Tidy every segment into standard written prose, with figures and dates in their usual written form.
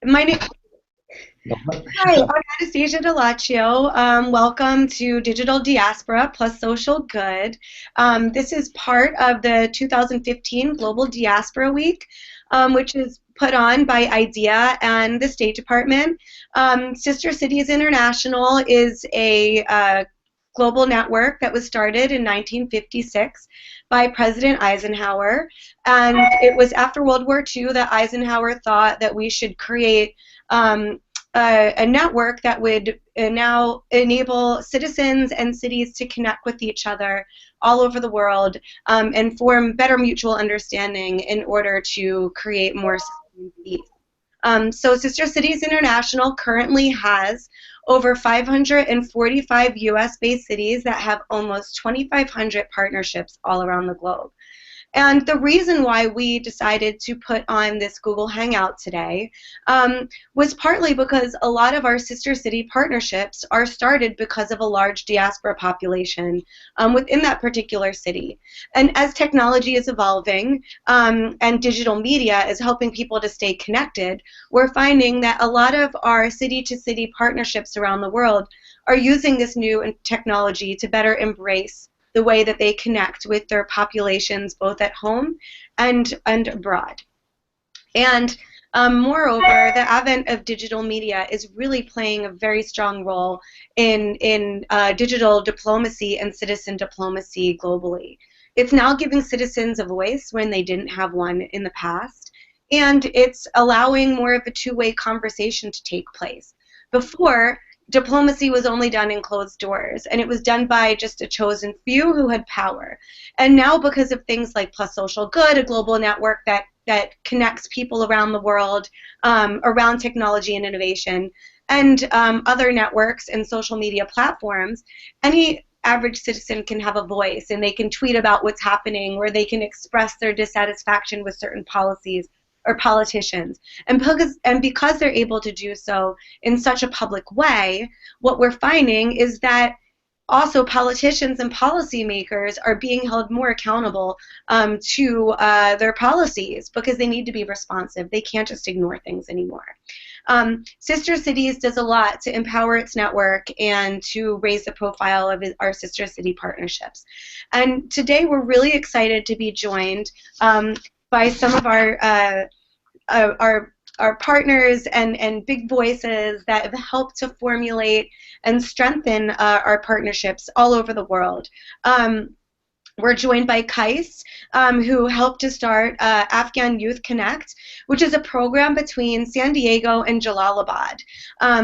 My name. No. Hi, I'm Anastasia Delaccio. Welcome to Digital Diaspora plus Social Good. This is part of the 2015 Global Diaspora Week, which is put on by IDEA and the State Department. Sister Cities International is a global network that was started in 1956 by President Eisenhower. And it was after World War II that Eisenhower thought that we should create a network that would now enable citizens and cities to connect with each other all over the world and form better mutual understanding in order to create more sustained peace. So Sister Cities International currently has over 545 US-based cities that have almost 2,500 partnerships all around the globe. And the reason why we decided to put on this Google Hangout today was partly because a lot of our sister city partnerships are started because of a large diaspora population within that particular city. And as technology is evolving and digital media is helping people to stay connected, we're finding that a lot of our city-to-city partnerships around the world are using this new technology to better embrace the way that they connect with their populations both at home and abroad. And moreover, the advent of digital media is really playing a very strong role in digital diplomacy and citizen diplomacy globally. It's now giving citizens a voice when they didn't have one in the past, and it's allowing more of a two-way conversation to take place. Before, diplomacy was only done in closed doors, and it was done by just a chosen few who had power. And now, because of things like Plus Social Good, a global network that connects people around the world around technology and innovation, and other networks and social media platforms, any average citizen can have a voice, and they can tweet about what's happening, or they can express their dissatisfaction with certain policies or politicians. And because they're able to do so in such a public way, what we're finding is that also politicians and policymakers are being held more accountable to their policies because they need to be responsive. They can't just ignore things anymore. Sister Cities does a lot to empower its network and to raise the profile of our sister city partnerships. And today we're really excited to be joined by some of our partners and big voices that have helped to formulate and strengthen our partnerships all over the world. We're joined by Kais, who helped to start Afghan Youth Connect, which is a program between San Diego and Jalalabad.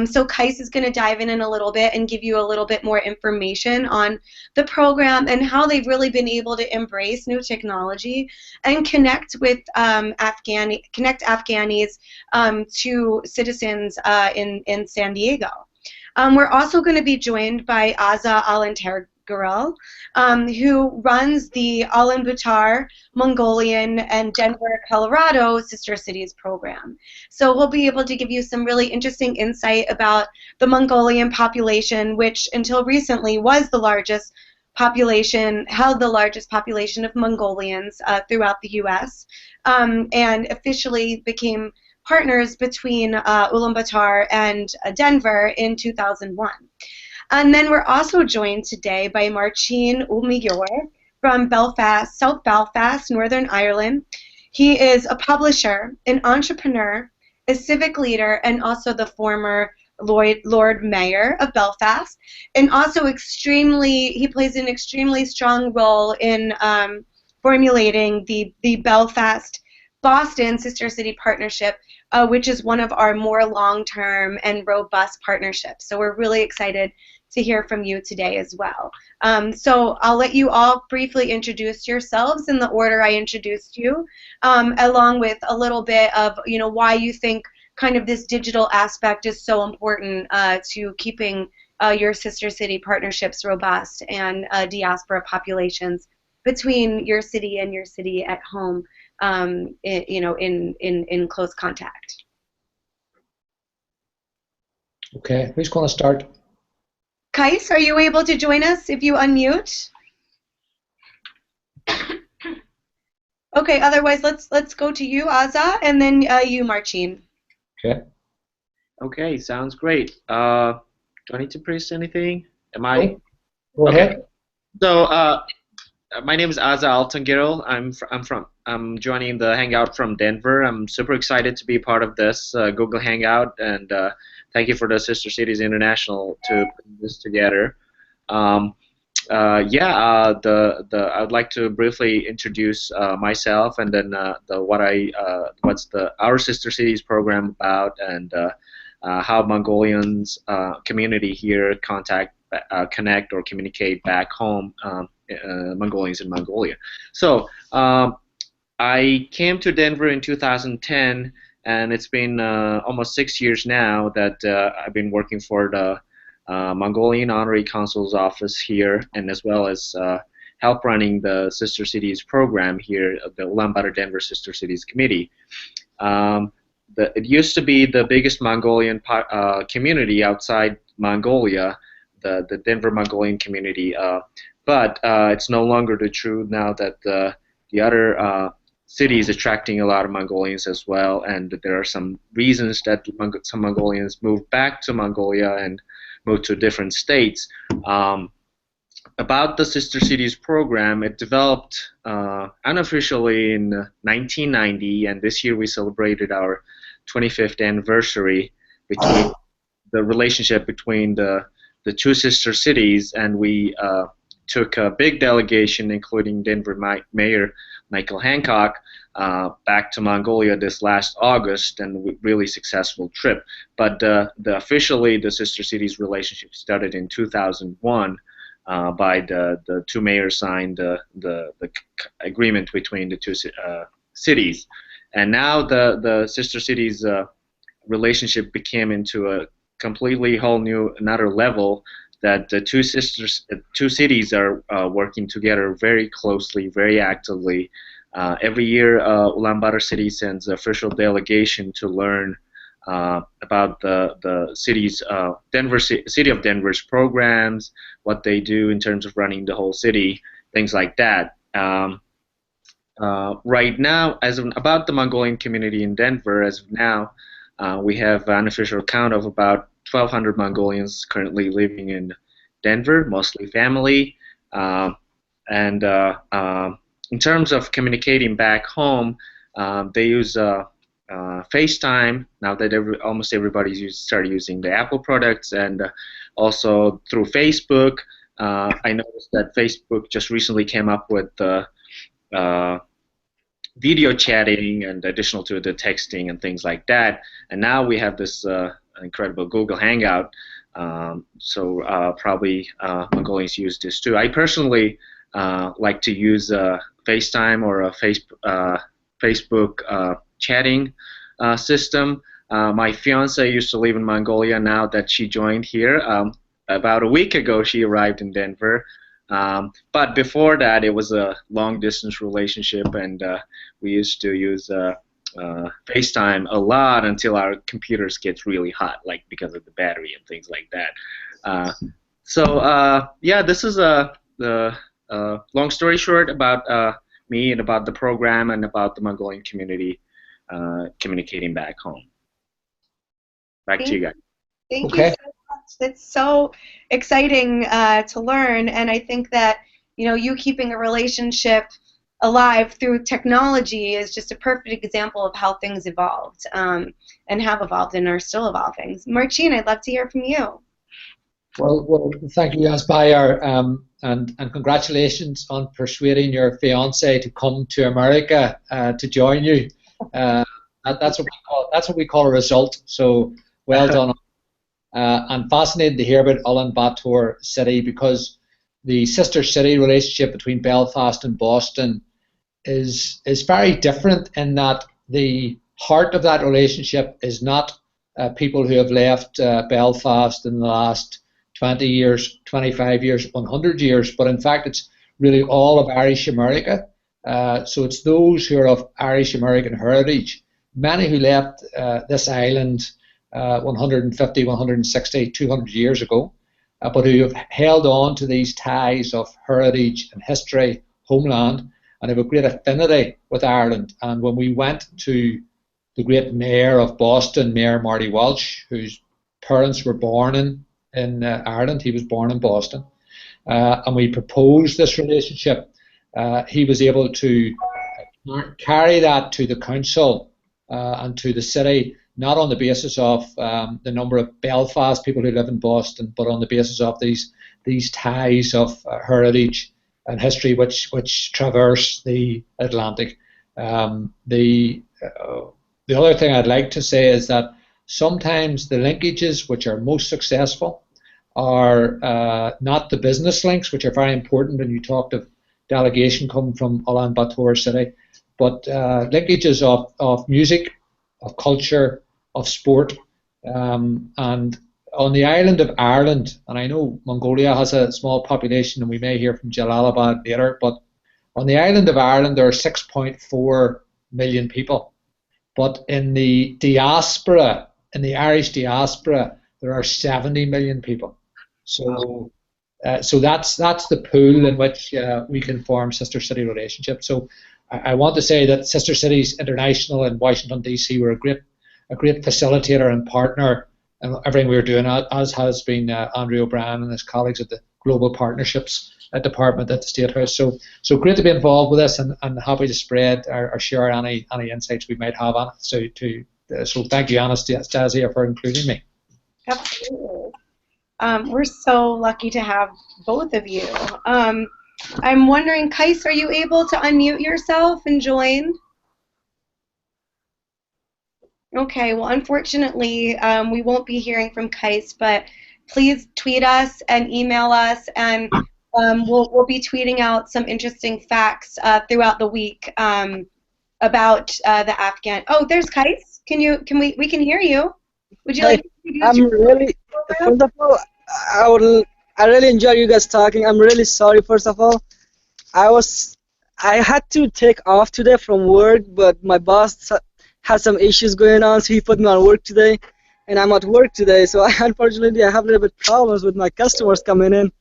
So Kais is going to dive in a little bit and give you a little bit more information on the program and how they've really been able to embrace new technology and connect with Afghanis to citizens in San Diego. We're also going to be joined by Aza Alantergarel, who runs the Ulaanbaatar, Mongolian, and Denver, Colorado Sister Cities program. So we'll be able to give you some really interesting insight about the Mongolian population, which until recently was the largest population, held the largest population of Mongolians throughout the U.S., and officially became partners between Ulaanbaatar and Denver in 2001. And then we're also joined today by Marcin Umiyor from Belfast, South Belfast, Northern Ireland. He is a publisher, an entrepreneur, a civic leader, and also the former Lord Mayor of Belfast, and also he plays an extremely strong role in formulating the Belfast-Boston Sister City Partnership, which is one of our more long-term and robust partnerships. So we're really excited to hear from you today as well. So I'll let you all briefly introduce yourselves in the order I introduced you, along with a little bit of why you think kind of this digital aspect is so important to keeping your sister city partnerships robust and diaspora populations between your city and your city at home, in close contact. Okay, who's going to start? Kais, are you able to join us if you unmute? Okay, otherwise let's go to you, Aza, and then you, Marcin. Okay. Okay, sounds great. Do I need to press anything? Am I Oh, go okay? ahead. So, my name is Aza Altangirl. I'm joining the Hangout from Denver. I'm super excited to be part of this Google Hangout, and thank you for the Sister Cities International to put this together. Um, I would like to briefly introduce myself, and then what's the our Sister Cities program about, and how Mongolians community here connect or communicate back home, Mongolians in Mongolia. So I came to Denver in 2010, and it's been almost 6 years now that I've been working for the Mongolian Honorary Consul's office here, and as well as help running the Sister Cities program here, the Ulaanbaatar Denver Sister Cities Committee. Um, it used to be the biggest Mongolian community outside Mongolia, the Denver Mongolian community, but it's no longer the truth now that the other cities attracting a lot of Mongolians as well, and there are some reasons that some Mongolians moved back to Mongolia and moved to different states. About the Sister Cities program, it developed unofficially in 1990, and this year we celebrated our 25th anniversary between the relationship between the two sister cities, and we took a big delegation, including Denver Mayor Michael Hancock, back to Mongolia this last August, and a really successful trip. But officially, the sister cities relationship started in 2001. By the two mayors signed the agreement between the two cities, and now the sister cities relationship became into a completely whole new another level, that the two cities are working together very closely, very actively. Every year, Ulaanbaatar City sends an official delegation to learn about the city's City of Denver's programs, what they do in terms of running the whole city, things like that. Right now, about the Mongolian community in Denver, as of now, we have an official count of about 1,200 Mongolians currently living in Denver, mostly family. And In terms of communicating back home, they use FaceTime now that almost everybody's started using the Apple products, and also through Facebook. I noticed that Facebook just recently came up with video chatting and additional to the texting and things like that. And now we have this incredible Google Hangout. Probably Mongolians use this too. I personally like to use FaceTime or a Facebook chatting system. My fiance used to live in Mongolia. Now that she joined here, about a week ago, she arrived in Denver. But before that, it was a long-distance relationship, and we used to use FaceTime a lot until our computers get really hot, like because of the battery and things like that. Yeah, this is the long story short about me and about the program and about the Mongolian community communicating back home. Back to you guys. Thank you so much. It's so exciting to learn, and I think that you keeping a relationship alive through technology is just a perfect example of how things evolved and have evolved and are still evolving. Marcin, I'd love to hear from you. Well, thank you, Aspire, and congratulations on persuading your fiance to come to America to join you. That's what we call a result. So well done. I'm fascinated to hear about Ulaanbaatar City, because the sister city relationship between Belfast and Boston is very different, in that the heart of that relationship is not people who have left Belfast in the last 20 years, 25 years, 100 years, but in fact it's really all of Irish America. So it's those who are of Irish American heritage, many who left this island 150, 160, 200 years ago, but who have held on to these ties of heritage and history, homeland, and have a great affinity with Ireland. And when we went to the great mayor of Boston, Mayor Marty Walsh, whose parents were born in Ireland. He was born in Boston. And we proposed this relationship. He was able to carry that to the council and to the city, not on the basis of the number of Belfast people who live in Boston, but on the basis of these ties of heritage and history which traverse the Atlantic. The other thing I'd like to say is that sometimes the linkages which are most successful are not the business links, which are very important, and you talked of delegation coming from Ulaanbaatar city, but linkages of music, of culture, of sport, and on the island of Ireland, and I know Mongolia has a small population, and we may hear from Jalalabad later, but on the island of Ireland there are 6.4 million people, but in the diaspora, in the Irish diaspora, there are 70 million people. So that's the pool in which we can form sister city relationships. So I want to say that Sister Cities International in Washington DC were a great facilitator and partner in everything we were doing, as has been Andrew O'Brien and his colleagues at the Global Partnerships Department at the State House. So great to be involved with this, and happy to spread or share any insights we might have on it. So thank you, Anastasia, for including me. Absolutely. We're so lucky to have both of you. I'm wondering, Kais, are you able to unmute yourself and join? Okay, well, unfortunately, we won't be hearing from Kais, but please tweet us and email us, and we'll be tweeting out some interesting facts throughout the week about the Afghan. Oh, there's Kais. We can hear you. Would you like to introduce yourself? First of all, I really enjoy you guys talking. I'm really sorry. First of all, I had to take off today from work, but my boss had some issues going on, so he put me on work today, and I'm at work today. So unfortunately, I have a little bit problems with my customers coming in.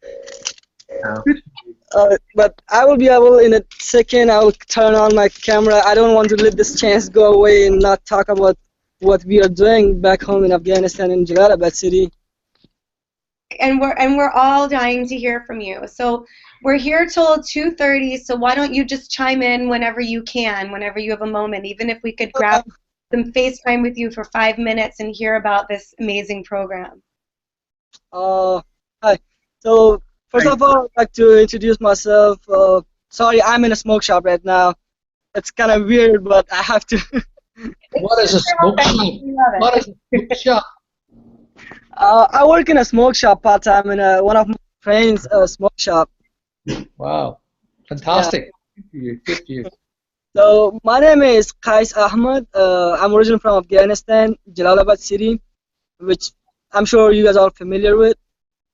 But I will be able in a second. I will turn on my camera. I don't want to let this chance go away and not talk about what we are doing back home in Afghanistan in Jalalabad city. And we're all dying to hear from you. So we're here till 2:30. So why don't you just chime in whenever you can, whenever you have a moment, even if we could grab some FaceTime with you for 5 minutes and hear about this amazing program. Hi. So first of all, I'd like to introduce myself. Sorry, I'm in a smoke shop right now. It's kind of weird, but I have to. What is a smoke shop? What is a smoke shop? I work in a smoke shop part-time in one of my friends' smoke shop. Wow, fantastic. Yeah. Good for you. So my name is Kais Ahmed. I'm originally from Afghanistan, Jalalabad city, which I'm sure you guys are familiar with.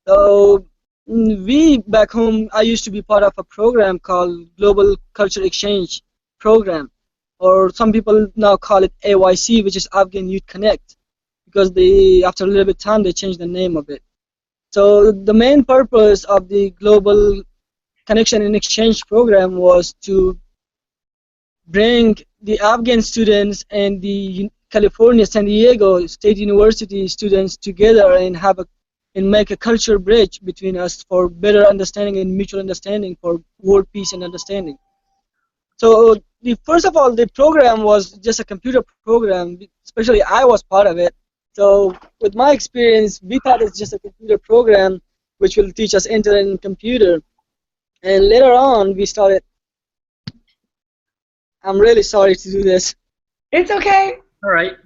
So we back home, I used to be part of a program called Global Culture Exchange Program, or some people now call it AYC, which is Afghan Youth Connect, because after a little bit of time they changed the name of it. So the main purpose of the Global Connection and Exchange Program was to bring the Afghan students and the California, San Diego State University students together and make a culture bridge between us for better understanding and mutual understanding for world peace and understanding. So first of all, the program was just a computer program, especially I was part of it. So with my experience, we thought it's just a computer program which will teach us internet and computer. And later on, we started. I'm really sorry to do this. It's okay. All right.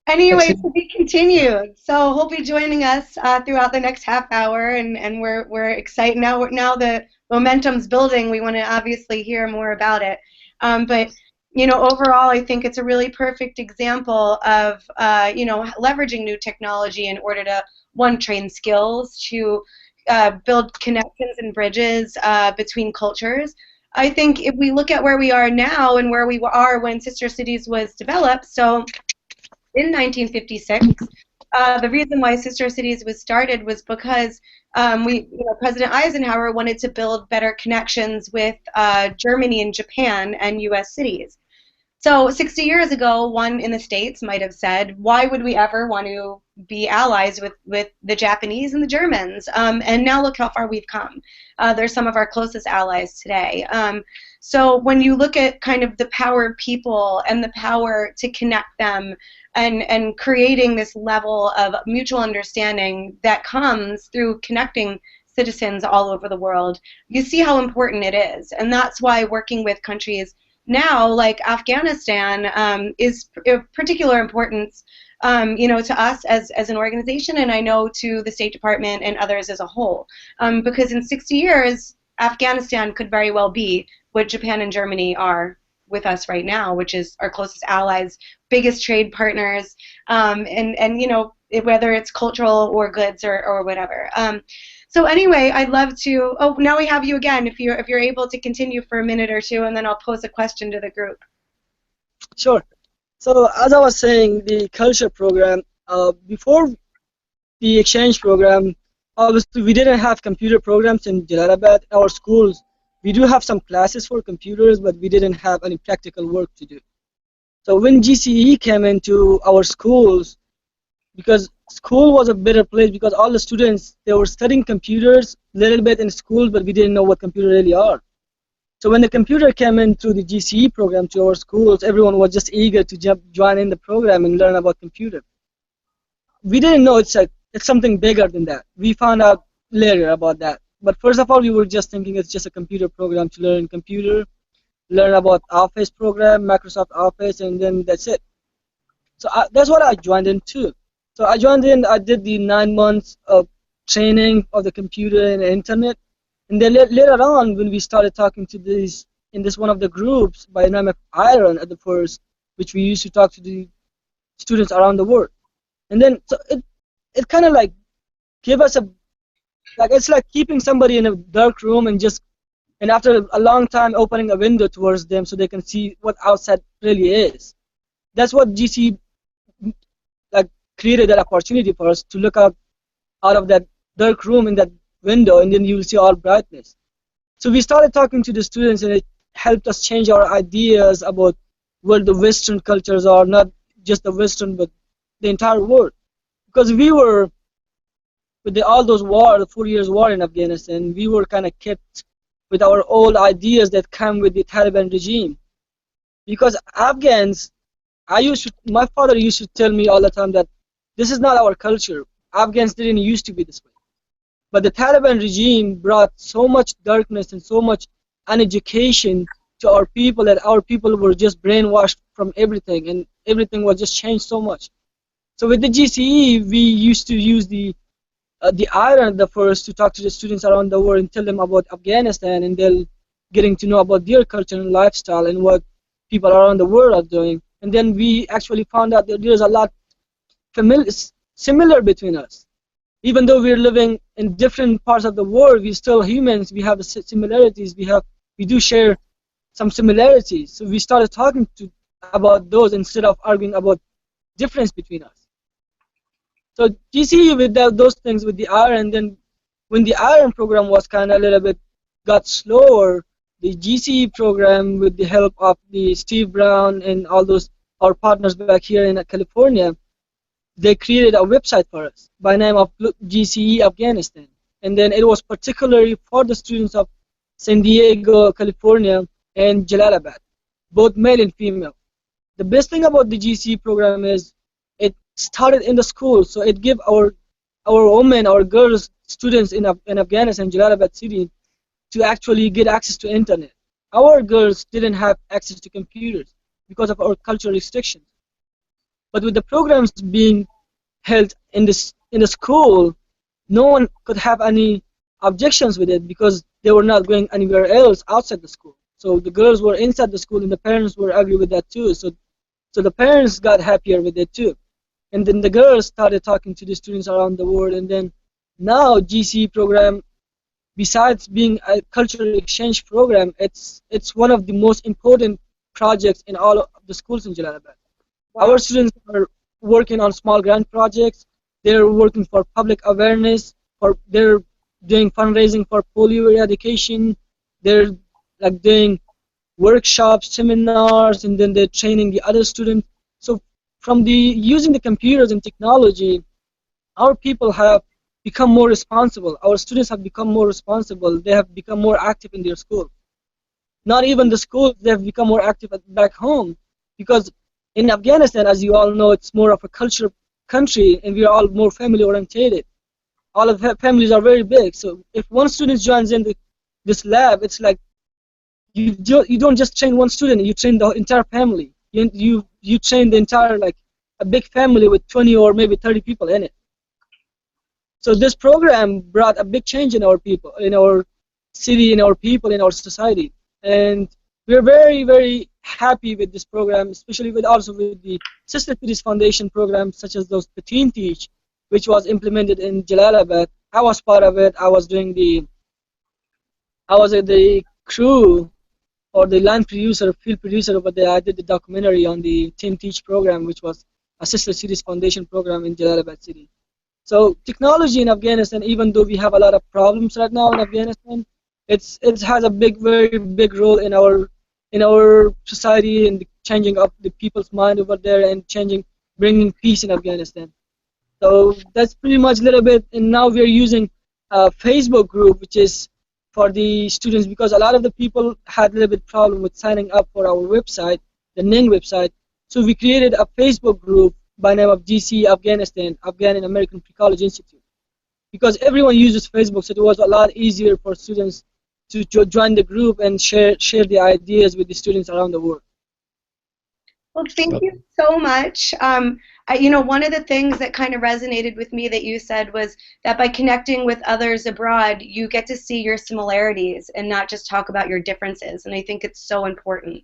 Anyway, to be continued. So he'll be joining us throughout the next half hour, and we're excited now. Now the momentum's building. We want to obviously hear more about it. But overall, I think it's a really perfect example of leveraging new technology in order to train skills, to build connections and bridges between cultures. I think if we look at where we are now and where we are when Sister Cities was developed, so in 1956, the reason why Sister Cities was started was because President Eisenhower wanted to build better connections with Germany and Japan and U.S. cities. So 60 years ago, one in the States might have said, why would we ever want to be allies with the Japanese and the Germans? And now look how far we've come. They're some of our closest allies today. So when you look at kind of the power of people and the power to connect them and creating this level of mutual understanding that comes through connecting citizens all over the world, you see how important it is. And that's why working with countries now, like Afghanistan, is of particular importance, to us as an organization, and I know to the State Department and others as a whole, because in 60 years, Afghanistan could very well be what Japan and Germany are with us right now, which is our closest allies, biggest trade partners, and whether it's cultural or goods or whatever. So anyway, I'd love to. Oh, now we have you again. If you're able to continue for a minute or two, and then I'll pose a question to the group. Sure. So as I was saying, the culture program, before the exchange program, obviously we didn't have computer programs in Jalalabad. Our schools, we do have some classes for computers, but we didn't have any practical work to do. So when GCE came into our schools, because school was a better place, because all the students, they were studying computers a little bit in school, but we didn't know what computers really are. So when the computer came in through the GCE program to our schools, everyone was just eager to join in the program and learn about computer. We didn't know it's something bigger than that. We found out later about that. But first of all, we were just thinking it's just a computer program to learn computer, learn about Office program, Microsoft Office, and then that's it. So that's what I joined in too. So I joined in, I did the 9 months of training of the computer and the internet. And then later on, when we started talking to in this one of the groups by the name of Iron at the first, which we used to talk to the students around the world. And then so it kind of like gave us it's like keeping somebody in a dark room and after a long time opening a window towards them so they can see what outside really is. That's what GC created that opportunity for us to look out of that dark room in that window, and then you will see all brightness. So we started talking to the students, and it helped us change our ideas about where the Western cultures are, not just the Western, but the entire world. Because we were, with all those wars, the 4 years war in Afghanistan, we were kind of kept with our old ideas that come with the Taliban regime. Because Afghans, my father used to tell me all the time that this is not our culture. Afghans didn't used to be this way. But the Taliban regime brought so much darkness and so much uneducation to our people that our people were just brainwashed from everything, and everything was just changed so much. So with the GCE, we used to use the Iron the first to talk to the students around the world and tell them about Afghanistan, and they're getting to know about their culture and lifestyle and what people around the world are doing. And then we actually found out that there's a lot similar between us. Even though we're living in different parts of the world, we're still humans. We have similarities. We do share some similarities. So we started talking about those instead of arguing about difference between us. So GCE with those things with the Iron, then when the Iron program was kind of a little bit got slower, the GCE program with the help of the Steve Brown and all those our partners back here in California, they created a website for us by name of GCE Afghanistan. And then it was particularly for the students of San Diego, California, and Jalalabad, both male and female. The best thing about the GCE program is it started in the school, so it gave our women, our girls, students in Afghanistan, Jalalabad city, to actually get access to internet. Our girls didn't have access to computers because of our cultural restrictions. But with the programs being held in the school, no one could have any objections with it because they were not going anywhere else outside the school. So the girls were inside the school, and the parents were agree with that too. So the parents got happier with it too. And then the girls started talking to the students around the world. And then now GCE program, besides being a cultural exchange program, it's one of the most important projects in all of the schools in Jalalabad. Wow. Our students are working on small grant projects. They're working for public awareness. They're doing fundraising for polio eradication. They're like doing workshops, seminars, and then they're training the other students. So from the using the computers and technology, our people have become more responsible. Our students have become more responsible. They have become more active in their school. Not even the schools, they have become more active back home, because in Afghanistan, as you all know, it's more of a culture country, and we are all more family orientated. All of the families are very big. So if one student joins in this lab, it's like you don't just train one student, you train the entire family. You train the entire, like, a big family with 20 or maybe 30 people in it. So this program brought a big change in our people, in our city, in our people, in our society, and we're very, very happy with this program, especially with also with the Sister Cities Foundation programs, such as those the Teen Teach, which was implemented in Jalalabad. I was part of it. I was at the crew, or the line producer, field producer over there. I did the documentary on the Teen Teach program, which was a Sister Cities Foundation program in Jalalabad city. So technology in Afghanistan, even though we have a lot of problems right now in Afghanistan, it has a very big role in our society, and changing up the people's mind over there, and bringing peace in Afghanistan. So that's pretty much a little bit. And now we are using a Facebook group, which is for the students, because a lot of the people had a little bit problem with signing up for our website, the Ning website. So we created a Facebook group by name of GC Afghanistan, Afghan and American Pre-College Institute, because everyone uses Facebook, so it was a lot easier for students to join the group and share the ideas with the students around the world. Well, thank you so much. One of the things that kind of resonated with me that you said was that by connecting with others abroad, you get to see your similarities and not just talk about your differences, and I think it's so important.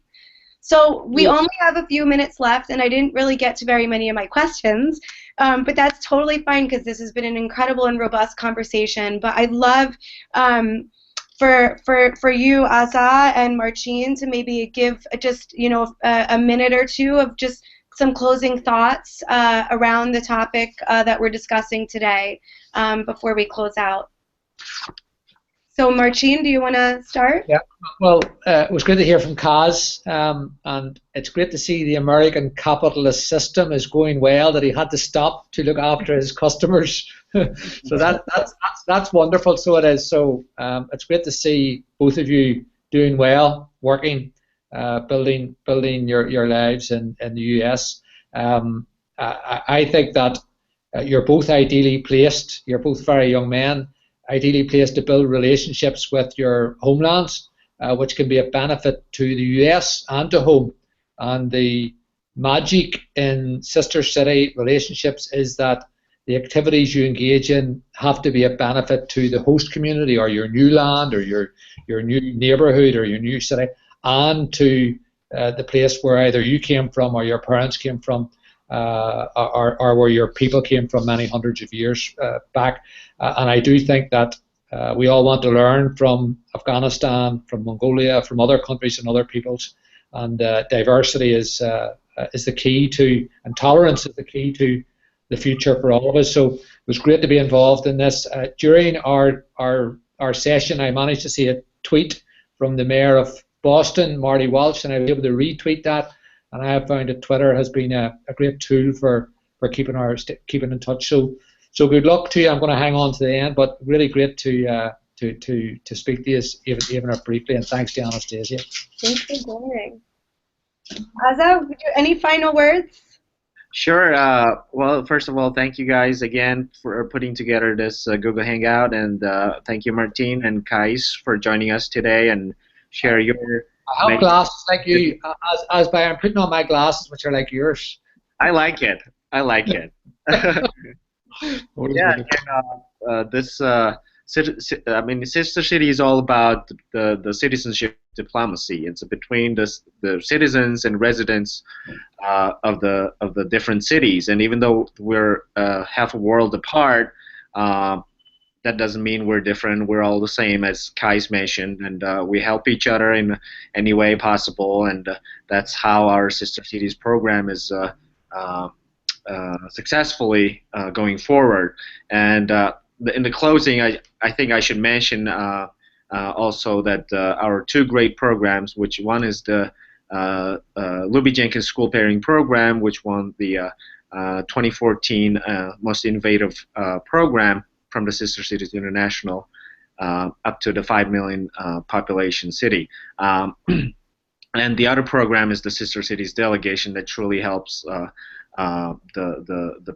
So we only have a few minutes left, and I didn't really get to very many of my questions, but that's totally fine, because this has been an incredible and robust conversation. But I'd love for you, Asa and Marcin, to maybe give just a minute or two of just some closing thoughts around the topic that we're discussing today before we close out. So, Marcin, do you want to start? Yeah, well, it was great to hear from Kaz, and it's great to see the American capitalist system is going well, that he had to stop to look after his customers. So that's wonderful, so it is. So it's great to see both of you doing well, working, building your lives in the US. I think that you're both ideally placed, you're both very young men, ideally placed to build relationships with your homelands, which can be a benefit to the US and to home. And the magic in sister city relationships is that the activities you engage in have to be a benefit to the host community, or your new land, or your new neighborhood, or your new city, and to the place where either you came from, or your parents came from, or where your people came from many hundreds of years back. And I do think that we all want to learn from Afghanistan, from Mongolia, from other countries and other peoples. And diversity is the key to, and tolerance is the key to the future for all of us. So it was great to be involved in this. During our session, I managed to see a tweet from the mayor of Boston, Marty Walsh, and I was able to retweet that. And I have found that Twitter has been a great tool for keeping in touch. So good luck to you. I'm going to hang on to the end, but really great to speak to you even briefly. And thanks to Anastasia. Thanks for joining. Asa, any final words? Sure. Well, first of all, thank you guys again for putting together this Google Hangout, and thank you, Martin and Kais, for joining us today and share your. I have glasses like you, as by I'm putting on my glasses, which are like yours. I like it. Yeah, and Sister City is all about the citizenship diplomacy. It's between the citizens and residents of the different cities. And even though we're half a world apart, that doesn't mean we're different. We're all the same, as Kais mentioned, and we help each other in any way possible. And that's how our Sister Cities program is successfully going forward. And in the closing, I think I should mention also that our two great programs, which one is the Luby Jenkins School Pairing Program, which won the 2014 Most Innovative Program from the Sister Cities International, up to the 5 million population city. And the other program is the Sister Cities Delegation that truly helps the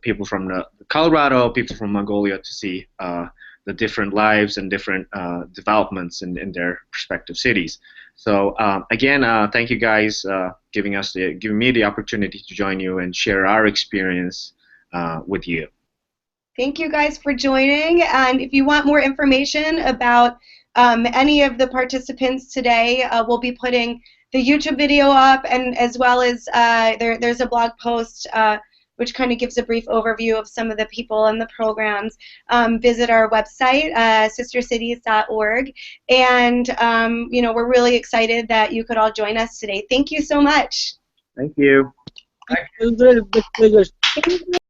people from the Colorado, people from Mongolia to see the different lives and different developments in their respective cities. So again, thank you guys giving me the opportunity to join you and share our experience with you. Thank you guys for joining. And if you want more information about any of the participants today, we'll be putting the YouTube video up, and as well as there's a blog post which kind of gives a brief overview of some of the people and the programs. Visit our website, sistercities.org, and we're really excited that you could all join us today. Thank you so much. Thank you. It was a big pleasure. Thank you.